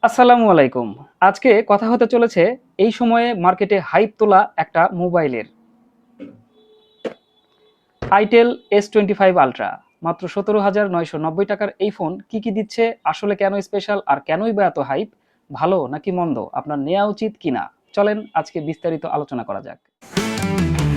আসসালামু আলাইকুম। আজকে কথা হতে চলেছে এই সময়ে মার্কেটে হাইপ তোলা একটা মোবাইলের। Itel S25 ultra. মাত্র ১৭,৯৯০ টাকার এই ফোন কি দিচ্ছে, আসলে কেন স্পেশাল আর কেনই বা এত হাইপ? ভালো নাকি মন্দ? আপনার নেওয়া উচিত কিনা? চলেন আজকে বিস্তারিত আলোচনা করা যাক।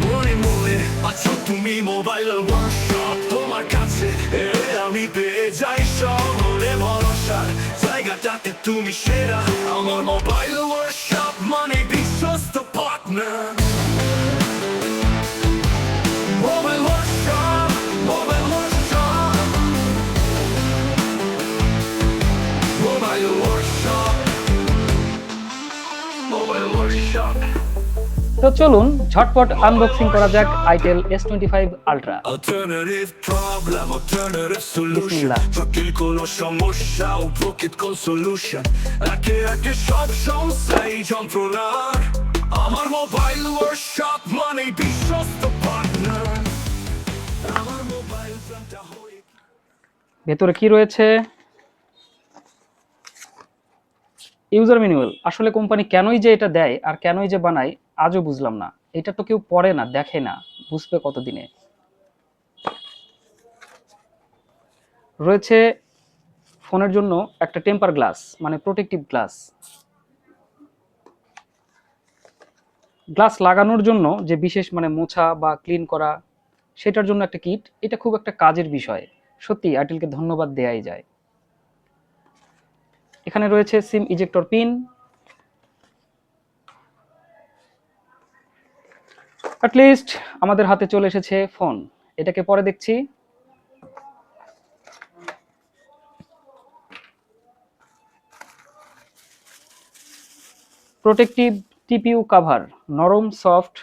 মনে মনে আছো তুমি মোবাইল ওয়ার্কশপ তোমার কাছে এলে আমি পেয়ে যাই শহরে ভরসার জায়গাটাতে তুমি সেরা আমার মোবাইল ওয়ার্কশপ মানে বিশ্বস্ত partner mobile workshop mobile workshop mobile workshop mobile workshop তো চলুন ঝটপট আনবক্সিং করা যাক itel S25 ultra. Alternative problem, alternative solution বিসমিল্লাহ। জটিল কোনো সমস্যা ও প্রকৃত কোন সলিউশন একে একে সব সমস্যাই যন্ত্রণার আমার মোবাইল ওয়ার্কশপ মানে বিশ্বস্ত পার্টনার আমার মোবাইল ফোনটা হয়ে ভেতরে কি রয়েছে? User manual. আসলে কোম্পানি কেনই যে এটা দেয় আর কেনই যে বানায় আজও বুঝলাম না। এটা তো কেউ পড়ে না, দেখে না, বুঝবে কতদিনে। রয়েছে ফোনের জন্য একটা টেম্পার গ্লাস, মানে প্রোটেক্টিভ গ্লাস। গ্লাস লাগানোর জন্য যে বিশেষ মানে মোছা বা ক্লিন করা, সেটার জন্য একটা কিট। এটা খুব একটা কাজের বিষয়। সত্যি আইটেলকে ধন্যবাদ দেয়াই যায়। এখানে রয়েছে সিম ইজেক্টর পিন। অ্যাটলিস্ট আমাদের হাতে চলে এসেছে ফোন। এটাকে পরে দেখছি। প্রোটেক্টিভ টিপিইউ কাভার, নরম সফট।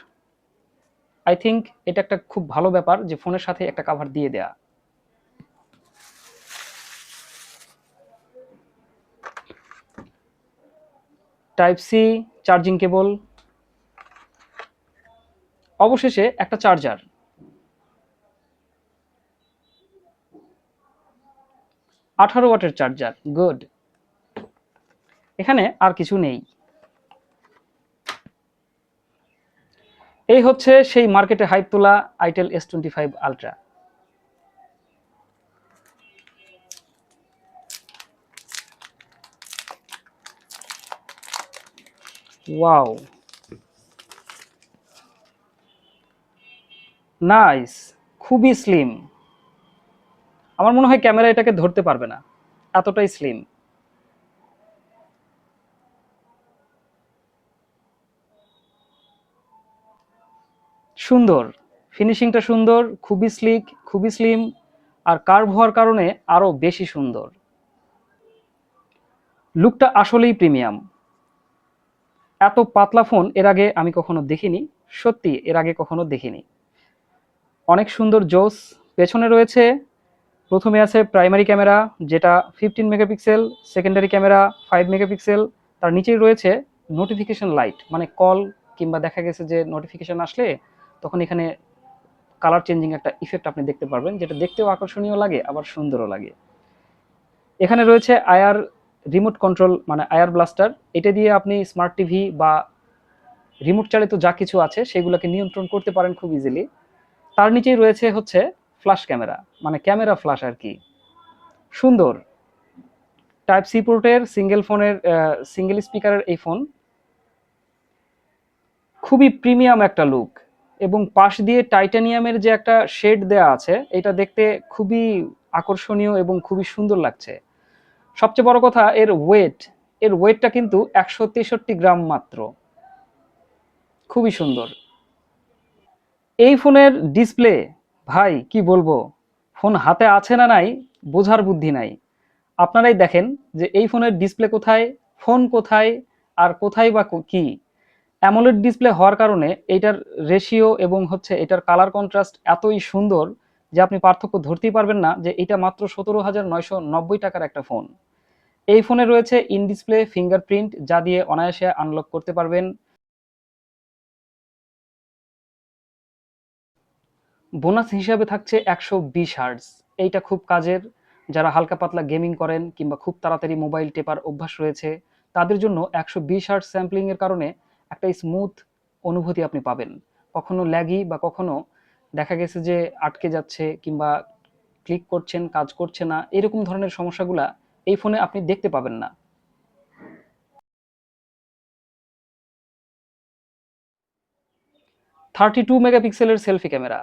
আই থিঙ্ক এটা একটা খুব ভালো ব্যাপার যে ফোনের সাথে একটা কাভার দিয়ে দেয়া। টাইপ সি চার্জিং কেবল, অবশেষে একটা চার্জার। 18 ওয়াটের চার্জার, গুড। এখানে আর কিছু নেই। এই হচ্ছে সেই মার্কেটে হাইপ তোলা itel S25 ultra. Wow, nice. খুবই স্লিম। আমার মনে হয় ক্যামেরা এটাকে ধরতে পারবে না, এতটাই স্লিম। সুন্দর, ফিনিশিংটা সুন্দর, খুবই স্লিক, খুবই স্লিম। আর কার্ভ হওয়ার কারণে আরো বেশি সুন্দর। লুকটা আসলেই প্রিমিয়াম। এত পাতলা ফোন এর আগে আমি কখনো দেখিনি। সত্যি এর আগে কখনো দেখিনি। অনেক সুন্দর জোস। পেছনে রয়েছে, প্রথমে আছে প্রাইমারি ক্যামেরা, যেটা 15 মেগাপিক্সেল। Secondary camera 5 megapixel. তার নিচেই রয়েছে নোটিফিকেশন লাইট, মানে কল কিংবা দেখা গেছে যে নোটিফিকেশন আসলে তখন এখানে কালার চেঞ্জিং একটা ইফেক্ট আপনি দেখতে পারবেন, যেটা দেখতেও আকর্ষণীয় লাগে আবার সুন্দরও লাগে। এখানে রয়েছে আয়ার রিমোট কন্ট্রোল, মানে আয়ার ব্লাস্টার। এটা দিয়ে আপনি স্মার্ট টিভি বা রিমোট চালিত যা কিছু আছে সেগুলোকে নিয়ন্ত্রণ করতে পারেন খুব ইজিলি। তার নিচেই রয়েছে হচ্ছে ফ্ল্যাশ ক্যামেরা, মানে ক্যামেরা ফ্ল্যাশ আর কি। সুন্দর। টাইপ সি পোর্টের সিঙ্গেল স্পিকারের এই ফোন। খুবই প্রিমিয়াম একটা লুক। এবং পাশ দিয়ে টাইটানিয়ামের যে একটা শেড দেয়া আছে, এটা দেখতে খুবই আকর্ষণীয় এবং খুবই সুন্দর লাগছে। সবচেয়ে বড় কথা এর ওয়েটটা কিন্তু 163 গ্রাম মাত্র। খুবই সুন্দর। এই ফোনের ডিসপ্লে, ভাই কি বলবো, ফোন হাতে আছে না নাই বোঝার বুদ্ধি নাই। আপনারাই দেখেন যে এই ফোনের ডিসপ্লে কোথায়, ফোন কোথায়, আর কোথায় বা কি। অ্যামোলেড ডিসপ্লে হওয়ার কারণে এইটার রেশিও এবং হচ্ছে এটার কালার কন্ট্রাস্ট এতই সুন্দর যে আপনি পার্থক্য ধরতেই পারবেন না যে এটা মাত্র 17,990 টাকার একটা ফোন। এই ফোনে রয়েছে ইন ডিসপ্লে ফিঙ্গারপ্রিন্ট, যা দিয়ে অনায়াসে আনলক করতে পারবেন। বোনাস হিসাবে থাকছে 120 হার্টজ। এইটা খুব কাজের। যারা হালকা পাতলা গেমিং করেন কিংবা খুব তাড়াতাড়ি মোবাইল টেপার অভ্যাস রয়েছে, তাদের জন্য 120 হার্টজ স্যাম্পলিং এর কারণে একটা স্মুথ অনুভূতি আপনি পাবেন। কখনো ল্যাগি বা কখনো দেখা গেছে যে আটকে যাচ্ছে কিংবা ক্লিক করছেন, কাজ করছে না, এরকম ধরনের সমস্যাগুলা এই ফোনে আপনি দেখতে পাবেন না। 32 মেগাপিক্সেলের সেলফি ক্যামেরা।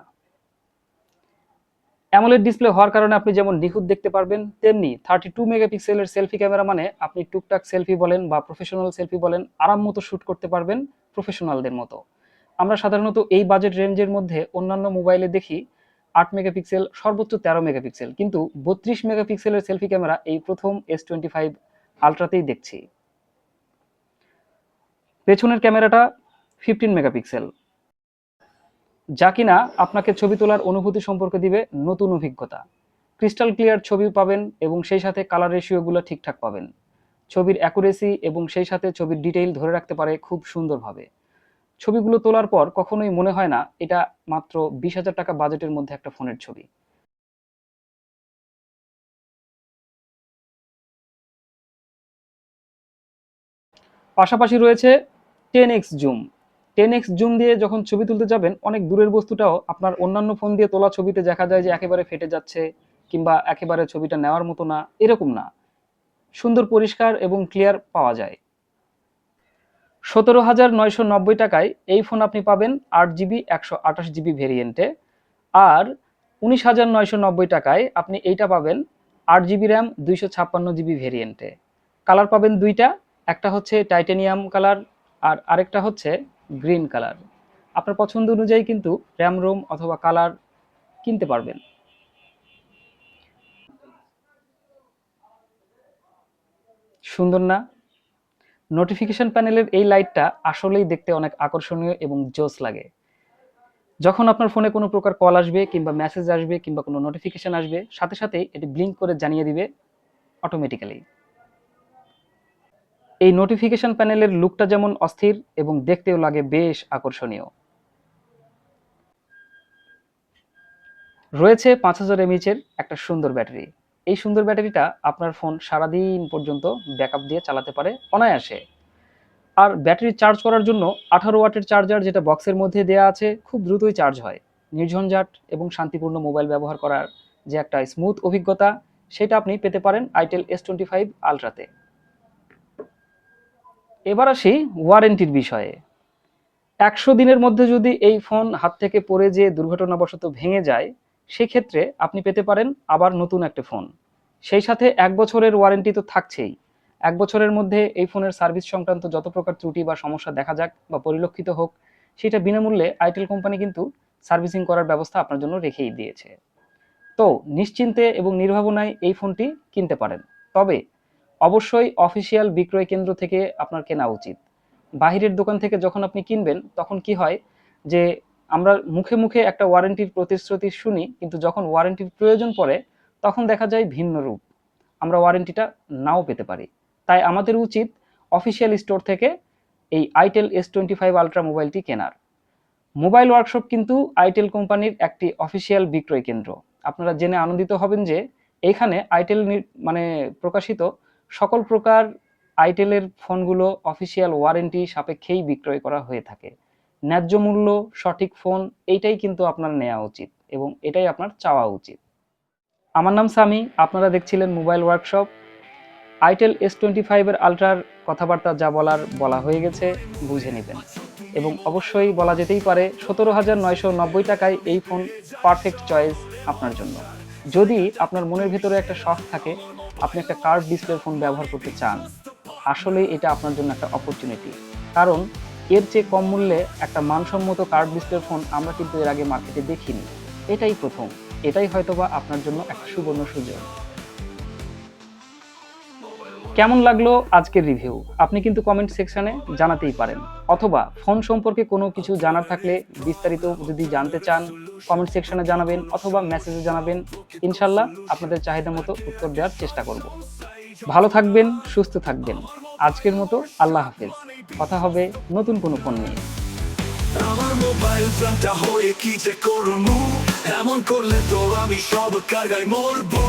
অ্যামোলেড ডিসপ্লে হওয়ার কারণে আপনি যেমন নিখুঁত দেখতে পারবেন, তেমনি 32 মেগাপিক্সেলের সেলফি ক্যামেরা মানে আপনি টুকটাক সেলফি বলেন বা প্রফেশনাল সেলফি বলেন, আরাম মতো শ্যুট করতে পারবেন প্রফেশনালদের মতো। আমরা সাধারণত এই বাজেট রেঞ্জের মধ্যে অন্যান্য মোবাইলে দেখি 8 মেগাপিক্সেল, সর্বোচ্চ 13 মেগাপিক্সেল, কিন্তু 32 মেগাপিক্সেলের সেলফি ক্যামেরা এই প্রথম S25 আলট্রাতেই দেখছি। পেছনের ক্যামেরাটা 15 মেগাপিক্সেল, যা কিনা আপনাকে ছবি তোলার অনুভূতি সম্পর্কে দিবে নতুন অভিজ্ঞতা। ক্রিস্টাল ক্লিয়ার ছবি পাবেন এবং সেই সাথে কালার রেশিওগুলো ঠিকঠাক পাবেন। ছবির অ্যাকুরেসি এবং সেই সাথে ছবির ডিটেইল ধরে রাখতে পারে খুব সুন্দরভাবে। ছবিগুলো তোলার পর কখনোই মনে হয় না এটা মাত্র 20,000 টাকা বাজেটের মধ্যে একটা ফোনের ছবি। পাশাপাশি রয়েছে 10x জুম। 10x জুম দিয়ে যখন ছবি তুলতে যাবেন, অনেক দূরের বস্তুটাও আপনার অন্যান্য ফোন দিয়ে তোলা ছবিতে দেখা যায় যে একেবারে ফেটে যাচ্ছে কিংবা একেবারে ছবিটা নেওয়ার মতো না, এরকম না। সুন্দর পরিষ্কার এবং ক্লিয়ার পাওয়া যায়। 17,990 টাকায় এই ফোন আপনি পাবেন 8GB 128GB ভেরিয়েন্টে, আর 19,990 টাকায় আপনি এইটা পাবেন 8GB র্যাম 256GB ভেরিয়েন্টে। কালার পাবেন দুইটা, একটা হচ্ছে টাইটানিয়াম কালার আর আরেকটা হচ্ছে গ্রিন কালার। আপনার পছন্দ অনুযায়ী কিন্তু র্যাম রোম অথবা কালার কিনতে পারবেন। সুন্দর না? নোটিফিকেশন প্যানেলের এই লাইটটা আসলেই দেখতে অনেক আকর্ষণীয় এবং জোস লাগে। যখন আপনার ফোনে কোনো প্রকার কল আসবে কিংবা মেসেজ আসবে কিংবা কোনো নোটিফিকেশন আসবে, সাথে সাথেই এটি ব্লিঙ্ক করে জানিয়ে দিবে অটোমেটিক্যালি। এই নোটিফিকেশন প্যানেলের লুকটা যেমন অস্থির এবং দেখতেও লাগে বেশ আকর্ষণীয়। রয়েছে 5000 mAh-এর একটা সুন্দর ব্যাটারি। এই সুন্দর ব্যাটারিটা আপনার ফোন সারাদিন পর্যন্ত ব্যাকআপ দিয়ে চালাতে পারে অনায়াসে। আর ব্যাটারি চার্জ করার জন্য 18 ওয়াটের চার্জার, যেটা বক্সের মধ্যে দেয়া আছে, খুব দ্রুতই চার্জ হয়। নির্ঝঞ্ঝাট এবং শান্তিপূর্ণ মোবাইল ব্যবহার করার যে একটা স্মুথ অভিজ্ঞতা, সেটা আপনি পেতে পারেন আইটেল S25 আলট্রাতে। এবার আসি ওয়ারেন্টির বিষয়ে। 100 দিনের মধ্যে যদি এই ফোন হাত থেকে পড়ে যেয়ে দুর্ঘটনাবশত ভেঙে যায়, সেক্ষেত্রে আপনি পেতে পারেন আবার নতুন একটা ফোন। সেই সাথে 1 বছরের ওয়ারেন্টি তো থাকছেই। 1 বছরের মধ্যে এই ফোনের সার্ভিস সংক্রান্ত যত প্রকার ত্রুটি বা সমস্যা দেখা যাক বা পরিলক্ষিত হোক, সেটা বিনামূল্যে আইটেল কোম্পানি কিন্তু সার্ভিসিং করার ব্যবস্থা আপনার জন্য রেখেই দিয়েছে। তো নিশ্চিন্তে এবং নির্ভাবনায় এই ফোনটি কিনতে পারেন। তবে অবশ্যই অফিসিয়াল বিক্রয় কেন্দ্র থেকে আপনার কেনা উচিত। বাহিরের দোকান থেকে যখন আপনি কিনবেন, তখন কি হয় যে আমরা মুখে মুখে একটা ওয়ারেন্টির প্রতিশ্রুতি শুনি, কিন্তু যখন ওয়ারেন্টির প্রয়োজন পড়ে তখন দেখা যায় ভিন্ন রূপ। আমরা ওয়ারেন্টিটা নাও পেতে পারি। তাই আমাদের উচিত অফিসিয়াল স্টোর থেকে এই আইটেল S25 আলট্রা মোবাইলটি কেনার। মোবাইল ওয়ার্কশপ কিন্তু আইটেল কোম্পানির একটি অফিসিয়াল বিক্রয় কেন্দ্র। আপনারা জেনে আনন্দিত হবেন যে এইখানে আইটেল মানে প্রকাশিত সকল প্রকার আইটেলের ফোনগুলো অফিসিয়াল ওয়ারেন্টি সাপেক্ষেই বিক্রয় করা হয়ে থাকে। ন্যায্য মূল্য, সঠিক ফোন, এইটাই কিন্তু আপনার নেওয়া উচিত এবং এটাই আপনার চাওয়া উচিত। আমার নাম সামি, আপনারা দেখছিলেন মোবাইল ওয়ার্কশপ। আইটেল S25 এর আলট্রার কথাবার্তা যা বলার বলা হয়ে গেছে, বুঝে নেবেন। এবং অবশ্যই বলা যেতেই পারে 17,990 টাকায় এই ফোন পারফেক্ট চয়েস আপনার জন্য। যদি আপনার মনের ভিতরে একটা শখ থাকে, আপনি একটা কার্ভ ডিসপ্লে ফোন ব্যবহার করতে চান, আসলেই এটা আপনার জন্য একটা অপরচুনিটি। কারণ এর চেয়ে কম মূল্যে একটা মানসম্মত কার্ভ ডিসপ্লে ফোন আমরা কিন্তু এর আগে মার্কেটে দেখিনি। এটাই প্রথম। এটাই হয়তোবা আপনার জন্য একটা সুবর্ণ সুযোগ। কেমন লাগলো আজকের রিভিউ আপনি কিন্তু কমেন্ট সেকশনে জানাতেই পারেন, অথবা ফোন সম্পর্কে কোনো কিছু জানার থাকলে, বিস্তারিত যদি জানতে চান, কমেন্ট সেকশনে জানাবেন অথবা মেসেজে জানাবেন। ইনশাল্লাহ আপনাদের চাহিদা মতো উত্তর দেওয়ার চেষ্টা করব। ভালো থাকবেন, সুস্থ থাকবেন। আজকের মতো আল্লাহ হাফেজ। কথা হবে নতুন কোনো ফোন নিয়ে। আমার মোবাইল ফোনটা হয়ে কি যে করবো, এমন করলে তো আমি সব কারগায় মরবো।